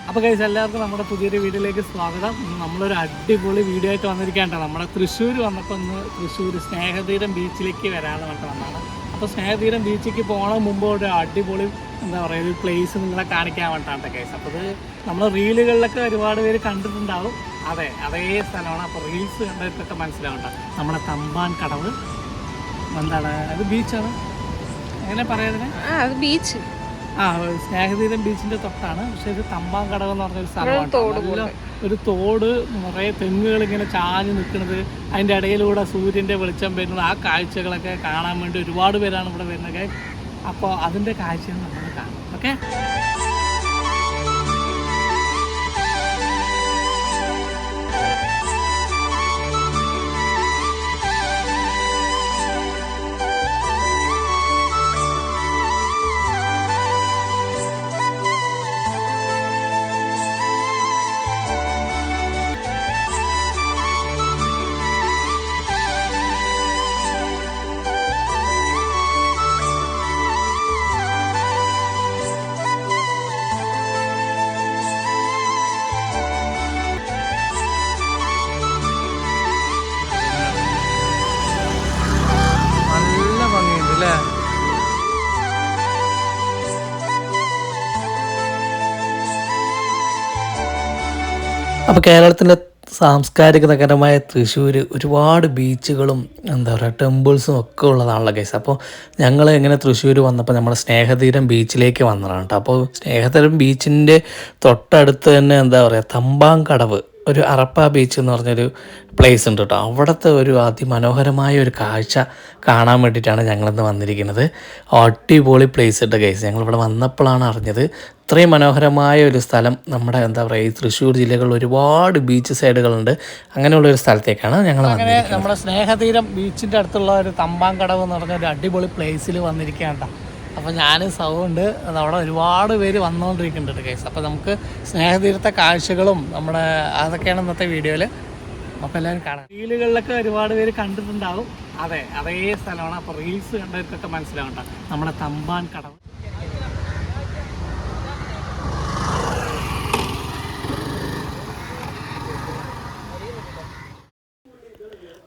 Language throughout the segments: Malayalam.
അപ്പോൾ ഗൈസ് എല്ലാവർക്കും നമ്മുടെ പുതിയൊരു വീഡിയോയിലേക്ക് സ്വാഗതം. നമ്മളൊരു അടിപൊളി വീഡിയോ ആയിട്ട് വന്നിരിക്കുകയാണ്. നമ്മുടെ തൃശ്ശൂർ വന്നപ്പോൾ ഒന്ന് തൃശ്ശൂർ സ്നേഹതീരം ബീച്ചിലേക്ക് വരാമെന്ന് പറഞ്ഞിട്ട് വന്നതാണ്. അപ്പോൾ സ്നേഹതീരം ബീച്ചിലേക്ക് പോകണ മുമ്പ് ഒരു അടിപൊളി എന്താ പറയുക ഒരു പ്ലേസ് നിങ്ങളെ കാണിക്കാൻ വേണ്ടിയിട്ടാണ് ഗൈസ്. അപ്പോൾ ഇത് നമ്മൾ റീലുകളിലൊക്കെ ഒരുപാട് പേര് കണ്ടിട്ടുണ്ടാവും. അതേ സ്ഥലമാണ്. അപ്പോൾ റീൽസ് കണ്ടവർക്കൊക്കെ മനസ്സിലാവണ്ട നമ്മുടെ തമ്പാൻ കടവ് എന്താണ് അത് ബീച്ചാണ് എങ്ങനെ പറയുന്നത്? അത് ബീച്ച് സ്നേഹതീരം ബീച്ചിന്റെ തൊട്ടാണ്. പക്ഷെ ഇത് തമ്പാൻ കടവ് എന്ന് പറഞ്ഞൊരു സ്ഥലമാണ്. ഒരു തോട് നിറയെ തെങ്ങുകൾ ഇങ്ങനെ ചാഞ്ഞ് നിൽക്കുന്നത്, അതിൻ്റെ ഇടയിലൂടെ സൂര്യൻ്റെ വെളിച്ചം വരുന്നത്, ആ കാഴ്ചകളൊക്കെ കാണാൻ വേണ്ടി ഒരുപാട് പേരാണ് ഇവിടെ വരുന്നത്. അപ്പോൾ അതിൻ്റെ കാഴ്ചകൾ നമ്മൾ കാണും. ഓക്കെ, അപ്പോൾ കേരളത്തിൻ്റെ സാംസ്കാരിക നഗരമായ തൃശ്ശൂർ ഒരുപാട് ബീച്ചുകളും എന്താ പറയുക ടെമ്പിൾസും ഒക്കെ ഉള്ളതാണല്ലോ ഗൈസ്. അപ്പോൾ ഞങ്ങൾ ഇങ്ങനെ തൃശ്ശൂർ വന്നപ്പോൾ നമ്മുടെ സ്നേഹതീരം ബീച്ചിലേക്ക് വന്നതാണ് കേട്ടോ. അപ്പോൾ സ്നേഹതീരം ബീച്ചിൻ്റെ തൊട്ടടുത്ത് തന്നെ എന്താ പറയുക തമ്പാങ്കടവ് ഒരു അറപ്പ ബീച്ച് എന്ന് പറഞ്ഞൊരു പ്ലേസ് ഉണ്ട് കേട്ടോ. അവിടുത്തെ ഒരു അതിമനോഹരമായ ഒരു കാഴ്ച കാണാൻ വേണ്ടിയിട്ടാണ് ഞങ്ങളിന്ന് വന്നിരിക്കുന്നത്. അടിപൊളി പ്ലേസ് ഉണ്ട് ഗൈസ്. ഞങ്ങളിവിടെ വന്നപ്പോഴാണ് അറിഞ്ഞത് ഇത്രയും മനോഹരമായ ഒരു സ്ഥലം നമ്മുടെ എന്താ പറയുക ഈ തൃശ്ശൂർ ജില്ലകളിൽ ഒരുപാട് ബീച്ച് സൈഡുകളുണ്ട്. അങ്ങനെയുള്ളൊരു സ്ഥലത്തേക്കാണ് ഞങ്ങൾ വന്നിരിക്കുന്നത്. നമ്മുടെ സ്നേഹതീരം ബീച്ചിൻ്റെ അടുത്തുള്ള ഒരു തമ്പാങ്കടവ് എന്ന് പറഞ്ഞ ഒരു അടിപൊളി പ്ലേസിൽ വന്നിരിക്കുകയാണ്. അപ്പോൾ ഞാൻ സൗണ്ട് അവിടെ ഒരുപാട് പേര് വന്നുകൊണ്ടിരിക്കുന്നുണ്ട് കേസ്. അപ്പോൾ നമുക്ക് സ്നേഹതീരത്തെ കാഴ്ചകളും നമ്മുടെ അതൊക്കെയാണ് ഇന്നത്തെ വീഡിയോയിൽ അപ്പോൾ എല്ലാവരും കാണാം. റീലുകളിലൊക്കെ ഒരുപാട് പേര് കണ്ടിട്ടുണ്ടാവും. അതേ സ്ഥലമാണ്. അപ്പോൾ റീൽസ് കണ്ടവർക്കൊക്കെ മനസ്സിലാവണ്ട നമ്മുടെ തമ്പാൻ കടവ്.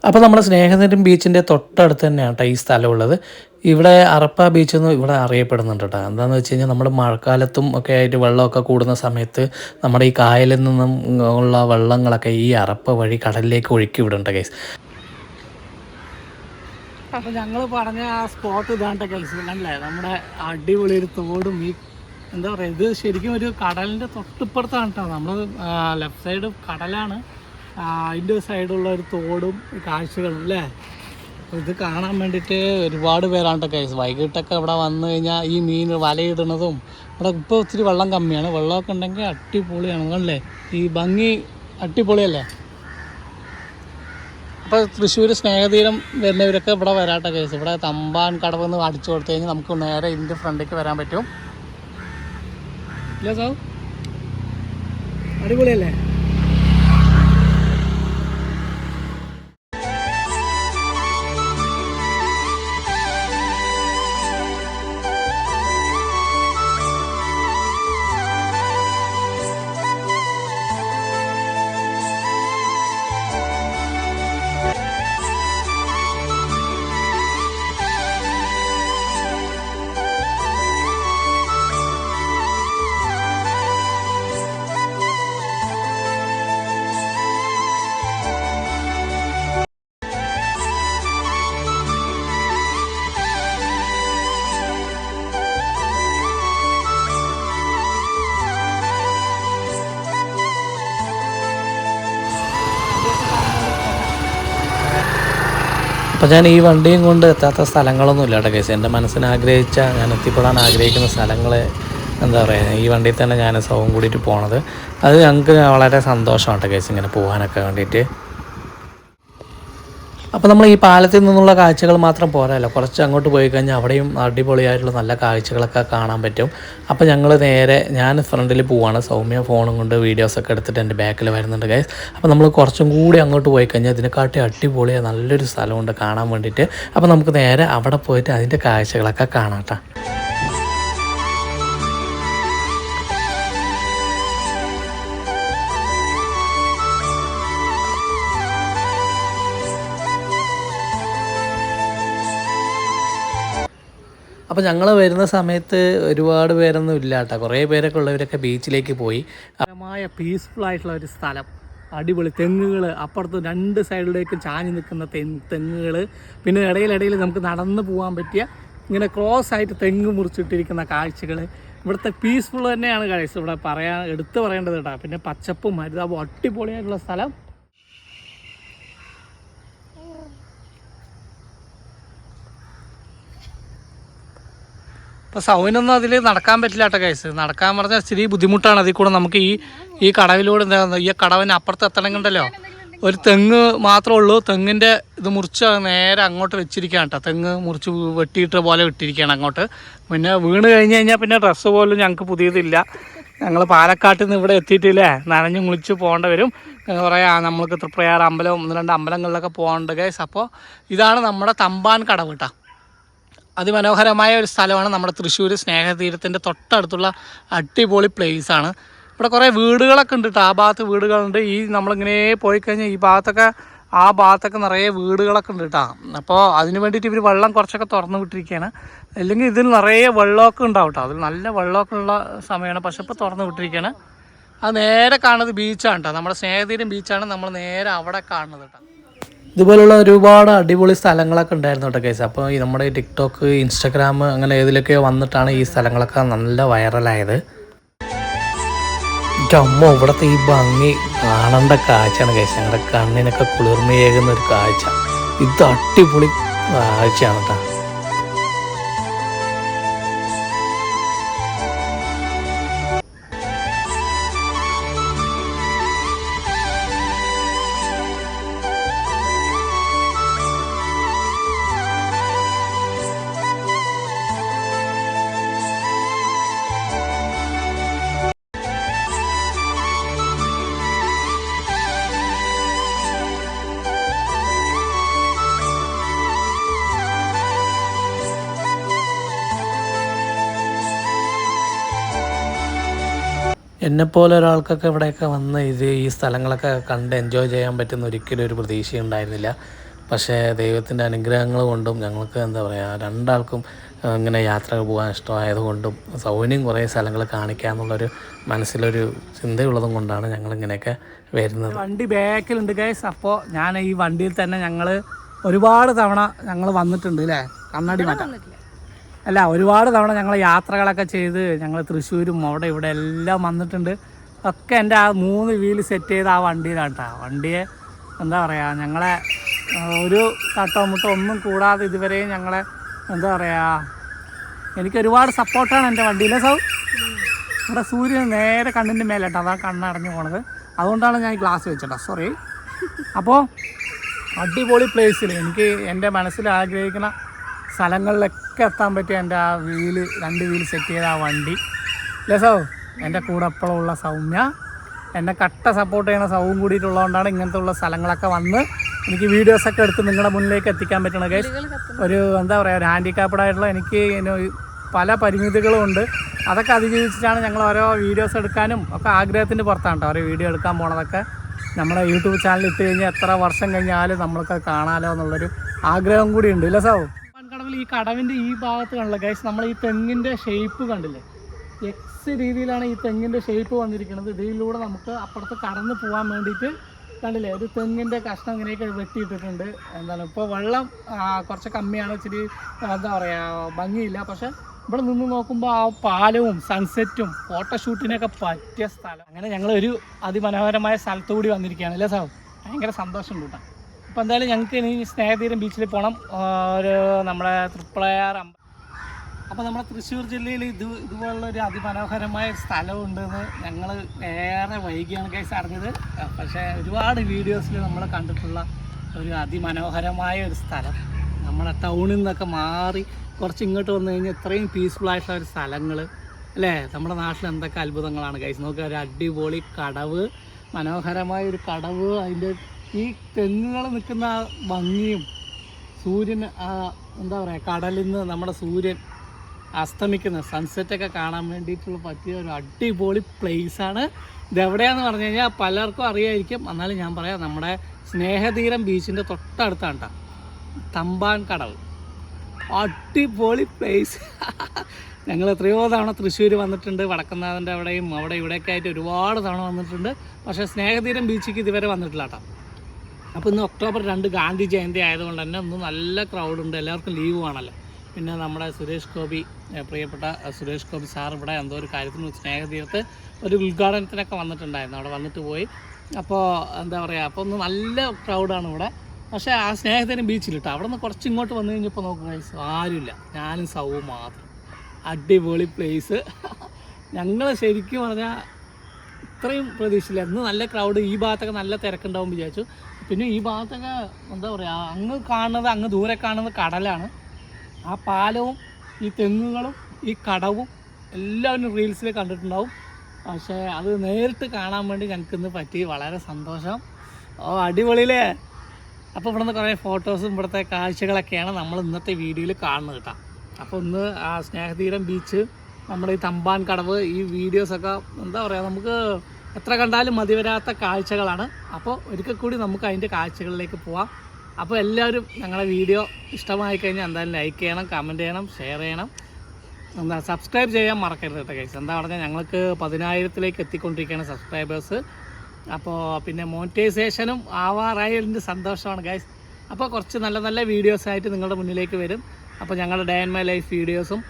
അപ്പോൾ നമ്മുടെ സ്നേഹതീരം ബീച്ചിൻ്റെ തൊട്ടടുത്ത് തന്നെയാണ് കേട്ടോ ഈ സ്ഥലമുള്ളത്. ഇവിടെ അറപ്പ ബീച്ചെന്ന് ഇവിടെ അറിയപ്പെടുന്നുണ്ട് കേട്ടോ. എന്താണെന്ന് വെച്ച് കഴിഞ്ഞാൽ നമ്മുടെ മഴക്കാലത്തും ഒക്കെ ആയിട്ട് വെള്ളമൊക്കെ കൂടുന്ന സമയത്ത് നമ്മുടെ ഈ കായലിൽ നിന്നും ഉള്ള വെള്ളങ്ങളൊക്കെ ഈ അറപ്പ വഴി കടലിലേക്ക് ഒഴുക്കി വിടുന്നുണ്ട് ഗൈസ്. അപ്പോൾ ഞങ്ങൾ പറഞ്ഞ ആ സ്പോട്ട് ഇതാണ്ട ഗൈസ് അല്ലേ, നമ്മുടെ അടിപൊളി ഒരു തോടും ഈ എന്താ പറയുക ഇത് ശരിക്കും ഒരു കടലിൻ്റെ തൊട്ടിപ്പുറത്താണ് കേട്ടോ. നമ്മൾ ലെഫ്റ്റ് സൈഡ് കടലാണ്, അതിൻ്റെ സൈഡുള്ള ഒരു തോടും കാഴ്ചകളും അല്ലേ. അപ്പോൾ ഇത് കാണാൻ വേണ്ടിയിട്ട് ഒരുപാട് പേരാണ് കേസ്. വൈകിട്ടൊക്കെ ഇവിടെ വന്നു കഴിഞ്ഞാൽ ഈ മീൻ വലയിടുന്നതും ഇവിടെ ഇപ്പോൾ ഒത്തിരി വെള്ളം കമ്മിയാണ്. വെള്ളമൊക്കെ ഉണ്ടെങ്കിൽ അടിപൊളിയാണ് അല്ലേ, ഈ ഭംഗി അടിപൊളിയല്ലേ. അപ്പോൾ തൃശ്ശൂർ സ്നേഹതീരം വരുന്നവരൊക്കെ ഇവിടെ വരാട്ടെ കേസ്. ഇവിടെ തമ്പാൻ കടവെന്ന് അടിച്ചു കൊടുത്തു കഴിഞ്ഞാൽ നമുക്ക് നേരെ ഇതിൻ്റെ ഫ്രണ്ടിലേക്ക് വരാൻ പറ്റും. ഇല്ല സാർ, അടിപൊളിയല്ലേ. അപ്പോൾ ഞാൻ ഈ വണ്ടിയും കൊണ്ട് എത്താത്ത സ്ഥലങ്ങളൊന്നും ഇല്ല കേട്ടോ കേസ്. എൻ്റെ മനസ്സിന് ആഗ്രഹിച്ച ഞാൻ എത്തിപ്പെടാൻ ആഗ്രഹിക്കുന്ന സ്ഥലങ്ങൾ എന്താ പറയുക ഈ വണ്ടിയിൽ തന്നെ ഞാൻ സൗവും കൂടിയിട്ട് പോണത്. അത് ഞങ്ങൾക്ക് വളരെ സന്തോഷമാണ് കേട്ടോ കേസ് ഇങ്ങനെ പോകാനൊക്കെ വേണ്ടിയിട്ട്. അപ്പോൾ നമ്മൾ ഈ പാലത്തിൽ നിന്നുള്ള കാഴ്ചകൾ മാത്രം പോരാല്ലോ, കുറച്ച് അങ്ങോട്ട് പോയി കഴിഞ്ഞാൽ അവിടെയും അടിപൊളിയായിട്ടുള്ള നല്ല കാഴ്ചകളൊക്കെ കാണാൻ പറ്റും. അപ്പോൾ ഞങ്ങൾ നേരെ ഞാൻ ഫ്രണ്ടിൽ പോവാണ്, സൗമ്യ ഫോണും കൊണ്ട് വീഡിയോസൊക്കെ എടുത്തിട്ട് എൻ്റെ ബാക്കിൽ വരുന്നുണ്ട് ഗൈസ്. അപ്പോൾ നമ്മൾ കുറച്ചും കൂടി അങ്ങോട്ട് പോയി കഴിഞ്ഞാൽ ഇതിനെക്കാട്ടി അടിപൊളിയായ നല്ലൊരു സ്ഥലമുണ്ട് കാണാൻ വേണ്ടിയിട്ട്. അപ്പോൾ നമുക്ക് നേരെ അവിടെ പോയിട്ട് അതിൻ്റെ കാഴ്ചകളൊക്കെ കാണാം കേട്ടോ. അപ്പോൾ ഞങ്ങൾ വരുന്ന സമയത്ത് ഒരുപാട് പേരൊന്നും ഇല്ല കേട്ടോ, കുറേ പേരൊക്കെ ഉള്ളവരൊക്കെ ബീച്ചിലേക്ക് പോയി. പീസ്ഫുൾ ആയിട്ടുള്ള ഒരു സ്ഥലം, അടിപൊളി തെങ്ങുകൾ, അപ്പുറത്ത് രണ്ട് സൈഡിലേക്കും ചാഞ്ഞ് നിൽക്കുന്ന തെങ്ങുകൾ, പിന്നെ ഇടയിലിടയിൽ നമുക്ക് നടന്നു പോകാൻ പറ്റിയ ഇങ്ങനെ ക്രോസ് ആയിട്ട് തെങ്ങ് മുറിച്ചിട്ടിരിക്കുന്ന കാഴ്ചകൾ. ഇവിടുത്തെ പീസ്ഫുൾ തന്നെയാണ് ഗൈസ് ഇവിടെ എടുത്തു പറയേണ്ടത് കേട്ടോ. പിന്നെ പച്ചപ്പും ഹരിതാപവും അടിപൊളിയായിട്ടുള്ള സ്ഥലം. ഇപ്പോൾ സൗനൊന്നും അതിൽ നടക്കാൻ പറ്റില്ല കേട്ടോ ഗൈസ്. നടക്കാൻ പറഞ്ഞാൽ ഇച്ചിരി ബുദ്ധിമുട്ടാണ്. അതിൽ കൂടെ നമുക്ക് ഈ കടവിലൂടെ എന്താ ഈ കടവിന് അപ്പുറത്ത് എത്തണമെങ്കിണ്ടല്ലോ ഒരു തെങ്ങ് മാത്രമേ ഉള്ളൂ. തെങ്ങിൻ്റെ ഇത് മുറിച്ച് നേരെ അങ്ങോട്ട് വെച്ചിരിക്കുകയാണ് കേട്ടോ. തെങ്ങ് മുറിച്ച് വെട്ടിയിട്ട് പോലെ വിട്ടിരിക്കുകയാണ് അങ്ങോട്ട്. പിന്നെ വീണ് കഴിഞ്ഞാൽ പിന്നെ ഡ്രസ്സ് പോലും ഞങ്ങൾക്ക് പുതിയതില്ല. ഞങ്ങൾ പാലക്കാട്ടിൽ നിന്ന് ഇവിടെ എത്തിയിട്ടില്ലേ, നനഞ്ഞു കുളിച്ച് പോകേണ്ടി വരും. കുറേ നമ്മൾക്ക് തൃപ്രയാർ അമ്പലം 1-2 അമ്പലങ്ങളിലൊക്കെ പോകേണ്ട ഗൈസ്. അപ്പോൾ ഇതാണ് നമ്മുടെ തമ്പാൻ കടവ് കേട്ടോ. അതിമനോഹരമായ ഒരു സ്ഥലമാണ് നമ്മുടെ തൃശ്ശൂർ സ്നേഹതീരത്തിൻ്റെ തൊട്ടടുത്തുള്ള അടിപൊളി പ്ലേസാണ്. ഇവിടെ കുറേ വീടുകളൊക്കെ ഉണ്ട് കേട്ടോ. ആ ഭാഗത്ത് വീടുകളുണ്ട്. ഈ നമ്മളിങ്ങനെ പോയി കഴിഞ്ഞാൽ ആ ഭാഗത്തൊക്കെ നിറയെ വീടുകളൊക്കെ ഉണ്ട് കേട്ടോ. അപ്പോൾ അതിന് വേണ്ടിയിട്ട് ഇവർ വെള്ളം കുറച്ചൊക്കെ തുറന്നു വിട്ടിരിക്കുകയാണ്. അല്ലെങ്കിൽ ഇതിൽ നിറയെ വെള്ളമൊക്കെ ഉണ്ടാവും കേട്ടോ. അതിൽ നല്ല വെള്ളമൊക്കെ ഉള്ള സമയമാണ്. പക്ഷെ ഇപ്പോൾ തുറന്നു വിട്ടിരിക്കുകയാണ്. അത് നേരെ കാണുന്നത് ബീച്ചാണ് കേട്ടോ. നമ്മുടെ സ്നേഹതീരം ബീച്ചാണ് നമ്മൾ നേരെ അവിടെ കാണുന്നത് കേട്ടോ. ഇതുപോലുള്ള ഒരുപാട് അടിപൊളി സ്ഥലങ്ങളൊക്കെ ഉണ്ടായിരുന്നു കേട്ടോ ഗൈസ്. അപ്പോൾ ഈ നമ്മുടെ ടിക്ടോക്ക്, ഇൻസ്റ്റാഗ്രാം അങ്ങനെ ഏതിലൊക്കെയോ വന്നിട്ടാണ് ഈ സ്ഥലങ്ങളൊക്കെ നല്ല വൈറലായത്. അമ്മ ഇവിടുത്തെ ഈ ഭംഗി കാണേണ്ട കാഴ്ചയാണ് ഗൈസ്. ഞങ്ങളുടെ കണ്ണിനൊക്കെ കുളിർമയേകുന്ന ഒരു കാഴ്ച. ഇത് അടിപൊളി കാഴ്ചയാണ് കേട്ടോ. എന്നെപ്പോലെ ഒരാൾക്കൊക്കെ ഇവിടെയൊക്കെ വന്ന് ഈ സ്ഥലങ്ങളൊക്കെ കണ്ട് എൻജോയ് ചെയ്യാൻ പറ്റുന്ന ഒരിക്കലും ഒരു പ്രതീക്ഷയുണ്ടായിരുന്നില്ല. പക്ഷേ ദൈവത്തിൻ്റെ അനുഗ്രഹങ്ങൾ കൊണ്ടും ഞങ്ങൾക്ക് എന്താ പറയുക, രണ്ടാൾക്കും ഇങ്ങനെ യാത്ര പോകാൻ ഇഷ്ടമായതുകൊണ്ടും സൗകര്യം കുറേ സ്ഥലങ്ങൾ കാണിക്കാമെന്നുള്ളൊരു മനസ്സിലൊരു ചിന്തയുള്ളതും കൊണ്ടാണ് ഞങ്ങളിങ്ങനെയൊക്കെ വരുന്നത്. വണ്ടി ബാക്കിലുണ്ട് ഗൈസ്. അപ്പോൾ ഞാൻ ഈ വണ്ടിയിൽ തന്നെ ഞങ്ങൾ ഒരുപാട് തവണ ഞങ്ങൾ വന്നിട്ടുണ്ട് അല്ലേ, കണ്ണാടി മാറ്റാൻ അല്ല, ഒരുപാട് തവണ ഞങ്ങൾ യാത്രകളൊക്കെ ചെയ്ത് ഞങ്ങൾ തൃശ്ശൂരും അവിടെ ഇവിടെ എല്ലാം വന്നിട്ടുണ്ട്. ഒക്കെ എൻ്റെ ആ 3 വീല് സെറ്റ് ചെയ്ത് ആ വണ്ടിയിലാണ് കേട്ടോ. വണ്ടിയെ എന്താ പറയുക, ഞങ്ങളെ ഒരു തട്ടോ മുട്ടോ ഒന്നും കൂടാതെ ഇതുവരെയും ഞങ്ങളെ എന്താ പറയുക, എനിക്ക് ഒരുപാട് സപ്പോർട്ടാണ് എൻ്റെ വണ്ടിയിലെ ഇവിടെ സൂര്യൻ നേരെ കണ്ണിൻ്റെ മേലെ കേട്ടോ, അതാണ് കണ്ണടഞ്ഞു പോണത്. അതുകൊണ്ടാണ് ഞാൻ ഈ ഗ്ലാസ് വെച്ചിട്ടോ, സോറി. അപ്പോൾ അടിപൊളി പ്ലേസിൽ എനിക്ക് എൻ്റെ മനസ്സിൽ ആഗ്രഹിക്കുന്ന സ്ഥലങ്ങളിലൊക്കെ എത്താൻ പറ്റിയ എൻ്റെ ആ 2 വീല് സെറ്റ് ചെയ്ത ആ വണ്ടി ലസോ. എൻ്റെ കൂടെ എപ്പോഴും ഉള്ള സൗമ്യ, എന്നെ കട്ട സപ്പോർട്ട് ചെയ്യണ സൗവും കൂടിയിട്ടുള്ളതുകൊണ്ടാണ് ഇങ്ങനത്തെ ഉള്ള സ്ഥലങ്ങളൊക്കെ വന്ന് എനിക്ക് വീഡിയോസൊക്കെ എടുത്ത് നിങ്ങളുടെ മുന്നിലേക്ക് എത്തിക്കാൻ പറ്റണ ഗൈസ്. ഒരു എന്താ പറയുക, ഒരു ഹാൻഡിക്കാപ്ഡായിട്ടുള്ള എനിക്ക് പല പരിമിതികളും ഉണ്ട്. അതൊക്കെ അതിജീവിച്ചിട്ടാണ് ഞങ്ങൾ ഓരോ വീഡിയോസ് എടുക്കാനും ഒക്കെ ആഗ്രഹത്തിൻ്റെ പുറത്താണ് കേട്ടോ ഓരോ വീഡിയോ എടുക്കാൻ പോണതൊക്കെ. നമ്മുടെ യൂട്യൂബ് ചാനൽ ഇട്ട് കഴിഞ്ഞാൽ എത്ര വർഷം കഴിഞ്ഞാലും നമ്മൾക്ക് കാണാലോ എന്നുള്ളൊരു ആഗ്രഹം കൂടി ഉണ്ട് ഇല്ല സൗ. കടവിൽ ഈ കടവിൻ്റെ ഈ ഭാഗത്ത് കണ്ടില്ല ഗൈസ്, നമ്മൾ ഈ തെങ്ങിൻ്റെ ഷേപ്പ് കണ്ടില്ലേ, എക്സ് രീതിയിലാണ് ഈ തെങ്ങിൻ്റെ ഷേപ്പ് വന്നിരിക്കുന്നത്. ഇതിലൂടെ നമുക്ക് അപ്പുറത്ത് കടന്ന് പോകാൻ വേണ്ടിയിട്ട് കണ്ടില്ലേ, ഒരു തെങ്ങിൻ്റെ കഷ്ണം ഇങ്ങനെയൊക്കെ വെട്ടിയിട്ടിട്ടുണ്ട്. എന്താണ് ഇപ്പോൾ വെള്ളം കുറച്ച് കമ്മിയാണ്, ഇച്ചിരി എന്താ പറയുക ഭംഗിയില്ല. പക്ഷേ ഇവിടെ നിന്ന് നോക്കുമ്പോൾ ആ പാലവും സൺസെറ്റും ഫോട്ടോഷൂട്ടിനൊക്കെ പറ്റിയ സ്ഥലം. അങ്ങനെ ഞങ്ങളൊരു അതിമനോഹരമായ സ്ഥലത്തു കൂടി വന്നിരിക്കുകയാണ് അല്ലേ സാർ. ഭയങ്കര സന്തോഷമുണ്ട് കേട്ടോ. അപ്പോൾ എന്തായാലും ഞങ്ങൾക്ക് ഇനി സ്നേഹതീരം ബീച്ചിൽ പോകണം, ഒരു നമ്മുടെ തൃപ്രയാർ അപ്പോൾ നമ്മുടെ തൃശ്ശൂർ ജില്ലയിൽ ഇതുപോലുള്ളൊരു അതിമനോഹരമായ സ്ഥലമുണ്ടെന്ന് ഞങ്ങൾ ഏറെ വൈകിയാണ് കേസ് അറിഞ്ഞത്. പക്ഷേ ഒരുപാട് വീഡിയോസിൽ നമ്മൾ കണ്ടിട്ടുള്ള ഒരു അതിമനോഹരമായ ഒരു സ്ഥലം, നമ്മുടെ ടൗണിൽ നിന്നൊക്കെ മാറി കുറച്ച് ഇങ്ങോട്ട് വന്നു കഴിഞ്ഞാൽ ഇത്രയും പീസ്ഫുള്ളായിട്ടുള്ള ഒരു സ്ഥലങ്ങൾ അല്ലേ. നമ്മുടെ നാട്ടിൽ എന്തൊക്കെ അത്ഭുതങ്ങളാണ് കൈസ്. നോക്കുക, ഒരു അടിപൊളി കടവ്, മനോഹരമായ ഒരു കടവ്, അതിൻ്റെ ഈ തെങ്ങുകൾ നിൽക്കുന്ന ഭംഗിയും സൂര്യൻ എന്താ പറയുക, കടലിൽ നിന്ന് നമ്മുടെ സൂര്യൻ അസ്തമിക്കുന്ന സൺസെറ്റൊക്കെ കാണാൻ വേണ്ടിയിട്ടുള്ള പറ്റിയ ഒരു അടിപൊളി പ്ലേസാണ്. ഇതെവിടെയാണെന്ന് പറഞ്ഞു കഴിഞ്ഞാൽ പലർക്കും അറിയായിരിക്കും, എന്നാലും ഞാൻ പറയാം, നമ്മുടെ സ്നേഹതീരം ബീച്ചിൻ്റെ തൊട്ടടുത്താണ് കേട്ടോ തമ്പാൻ കടവ്. അടിപൊളി പ്ലേസ്. ഞങ്ങൾ എത്രയോ തവണ തൃശ്ശൂർ വന്നിട്ടുണ്ട്, വടക്കുന്നാഥൻ്റെ അവിടെയും അവിടെ ഇവിടെയൊക്കെ ആയിട്ട് ഒരുപാട് തവണ വന്നിട്ടുണ്ട്. പക്ഷേ സ്നേഹതീരം ബീച്ചിലേക്ക് ഇതുവരെ വന്നിട്ടില്ല കേട്ടോ. അപ്പോൾ ഇന്ന് ഒക്ടോബർ 2 ഗാന്ധി ജയന്തി ആയതുകൊണ്ട് തന്നെ ഒന്ന് നല്ല ക്രൗഡുണ്ട്, എല്ലാവർക്കും ലീവ് ആണല്ലോ. പിന്നെ നമ്മുടെ സുരേഷ് ഗോപി, പ്രിയപ്പെട്ട സുരേഷ് ഗോപി സാർ ഇവിടെ എന്തോ ഒരു കാര്യത്തിന് സ്നേഹതീരത്ത് ഒരു ഉദ്ഘാടനത്തിനൊക്കെ വന്നിട്ടുണ്ടായിരുന്നു, അവിടെ വന്നിട്ട് പോയി. അപ്പോൾ എന്താ പറയുക, അപ്പോൾ ഒന്ന് നല്ല ക്രൗഡാണ് ഇവിടെ. പക്ഷേ ആ സ്നേഹതീരം ബീച്ചിലിട്ടോ അവിടെ നിന്ന് കുറച്ച് ഇങ്ങോട്ട് വന്നു കഴിഞ്ഞപ്പോൾ നോക്കുക ആരുമില്ല, ഞാനും സൗവും മാത്രം. അടിപൊളി പ്ലേസ്. ഞങ്ങൾ ശരിക്കും പറഞ്ഞാൽ ഇത്രയും പ്രതീക്ഷയില്ല. ഇന്ന് നല്ല ക്രൗഡ്, ഈ ഭാഗത്തൊക്കെ നല്ല തിരക്കുണ്ടാവും വിചാരിച്ചു. പിന്നെ ഈ ഭാഗത്തൊക്കെ എന്താ പറയുക, അങ്ങ് ദൂരെ കാണുന്നത് കടലാണ്. ആ പാലവും ഈ തെങ്ങുകളും ഈ കടവും എല്ലാവരും റീൽസിൽ കണ്ടിട്ടുണ്ടാവും. പക്ഷേ അത് നേരിട്ട് കാണാൻ വേണ്ടി ഞങ്ങൾക്കിന്ന് പറ്റി, വളരെ സന്തോഷം. അടിപൊളിയില്ലേ. അപ്പോൾ ഇവിടുന്ന് കുറേ ഫോട്ടോസും ഇവിടുത്തെ കാഴ്ചകളൊക്കെയാണ് നമ്മൾ ഇന്നത്തെ വീഡിയോയിൽ കാണുന്നത് കേട്ടോ. അപ്പോൾ ഇന്ന് ആ സ്നേഹതീരം ബീച്ച്, നമ്മുടെ ഈ തമ്പാൻ കടവ്, ഈ വീഡിയോസൊക്കെ എന്താ പറയുക, നമുക്ക് എത്ര കണ്ടാലും മതി വരാത്ത കാഴ്ചകളാണ്. അപ്പോൾ ഒരിക്കൽ കൂടി നമുക്ക് അതിൻ്റെ കാഴ്ചകളിലേക്ക് പോവാം. അപ്പോൾ എല്ലാവരും ഞങ്ങളുടെ വീഡിയോ ഇഷ്ടമായി കഴിഞ്ഞാൽ എന്തായാലും ലൈക്ക് ചെയ്യണം, കമൻറ്റ് ചെയ്യണം, ഷെയർ ചെയ്യണം, സബ്സ്ക്രൈബ് ചെയ്യാൻ മറക്കരുത് കേട്ടോ ഗൈസ്. എന്താ പറഞ്ഞാൽ ഞങ്ങൾക്ക് 10,000-ലേക്ക് എത്തിക്കൊണ്ടിരിക്കുകയാണ് സബ്സ്ക്രൈബേഴ്സ്. അപ്പോൾ പിന്നെ മോണിറ്റൈസേഷനും ആവാറായതിൻ്റെ സന്തോഷമാണ് ഗൈസ്. അപ്പോൾ കുറച്ച് നല്ല നല്ല വീഡിയോസായിട്ട് നിങ്ങളുടെ മുന്നിലേക്ക് വരും. അപ്പോൾ ഞങ്ങളുടെ ഡേ ആൻഡ് മൈ ലൈഫ് വീഡിയോസും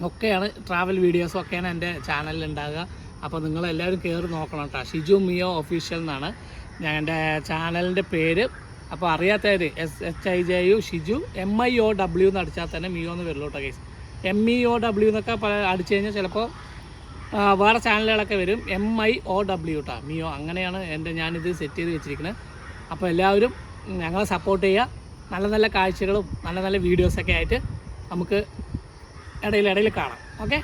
ഒക്കെയാണ്, ട്രാവൽ വീഡിയോസും ഒക്കെയാണ് എൻ്റെ ചാനലിൽ ഉണ്ടാകുക. അപ്പോൾ നിങ്ങളെല്ലാവരും കയറി നോക്കണം കേട്ടോ. ഷിജു മിയോ ഒഫീഷ്യൽ എന്നാണ് എൻ്റെ ചാനലിൻ്റെ പേര്. അപ്പോൾ അറിയാത്തവർ SHIJU ഷിജു MIOW എന്ന് അടിച്ചാൽ തന്നെ മിയോ എന്ന് വരുള്ളൂ കേട്ടോ ഗൈസ്. MEOW എന്നൊക്കെ അടിച്ചു കഴിഞ്ഞാൽ ചിലപ്പോൾ വേറെ ചാനലുകളൊക്കെ വരും. MIOW കേട്ടോ, മിയോ. അങ്ങനെയാണ് ഞാനിത് സെറ്റ് ചെയ്ത് വെച്ചിരിക്കുന്നത്. അപ്പോൾ എല്ലാവരും ഞങ്ങളെ സപ്പോർട്ട് ചെയ്യുക. നല്ല നല്ല കാഴ്ചകളും നല്ല നല്ല വീഡിയോസൊക്കെ ആയിട്ട് നമുക്ക് ഇടയിൽ കാണാം. ഓക്കെ.